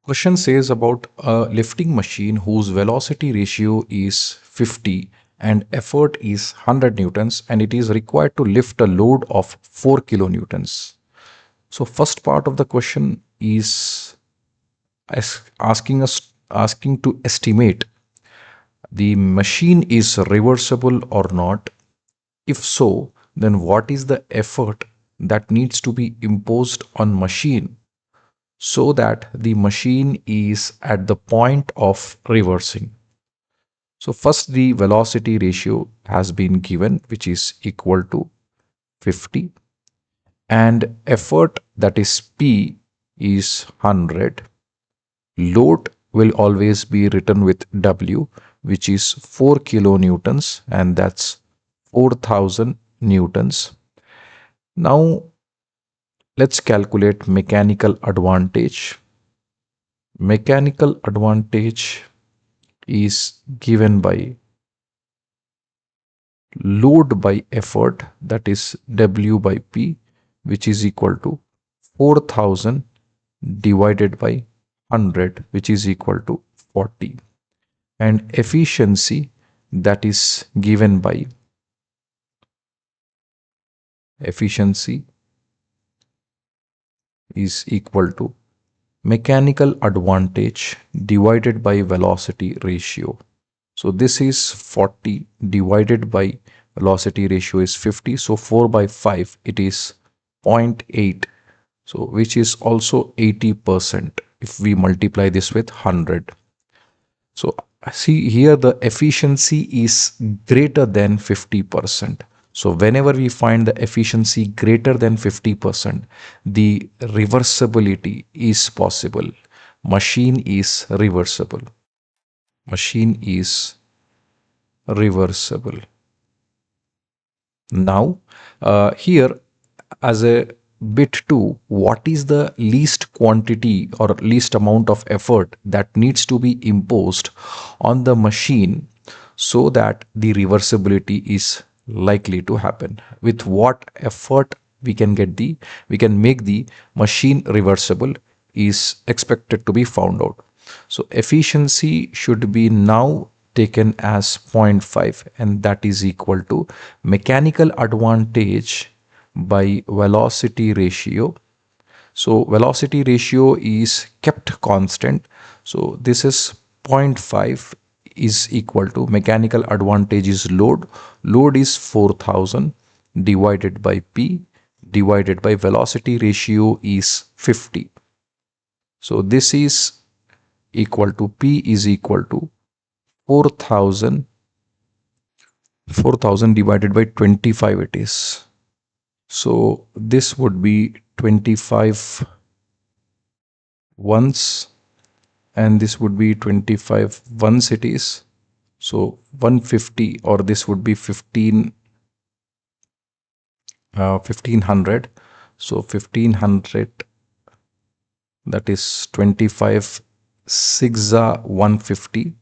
Question says about a lifting machine whose velocity ratio is 50 and effort is 100 newtons and it is required to lift a load of 4 kilonewtons. So first part of the question is asking to estimate the machine is reversible or not. If so, then what is the effort that needs to be imposed on machine so that the machine is at the point of reversing. So first the velocity ratio has been given, which is equal to 50, and effort, that is P, is 100. Load will always be written with W, which is 4 kilonewtons, and that's 4000 newtons. Now let's calculate mechanical advantage. Mechanical advantage is given by load by effort, that is W by P, which is equal to 4000 divided by 100, which is equal to 40. And efficiency, that is given by efficiency is equal to mechanical advantage divided by velocity ratio. So this is 40 divided by velocity ratio is 50. So 4 by 5, it is 0.8. So which is also 80% if we multiply this with 100. So see here the efficiency is greater than 50%. So whenever we find the efficiency greater than 50%, the reversibility is possible. Machine is reversible. Machine is reversible. Now, here as a bit 2, what is the least quantity or least amount of effort that needs to be imposed on the machine so that the reversibility is likely to happen? With what effort we can make the machine reversible is expected to be found out. So efficiency should be now taken as 0.5, and that is equal to mechanical advantage by velocity ratio. So velocity ratio is kept constant. So this is 0.5 is equal to mechanical advantage is load. Load is 4000 divided by P divided by velocity ratio is 50. So this is equal to P is equal to 4000 divided by 25 it is. So this would be 25 once, and this would be 25 once it is. So 150, or this would be 1500. So 1500, that is 25 6 are 150,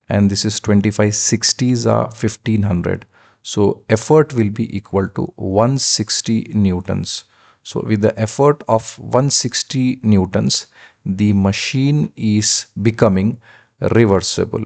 and this is 25 60s are 1500. So effort will be equal to 160 newtons. So with the effort of 160 newtons, the machine is becoming reversible.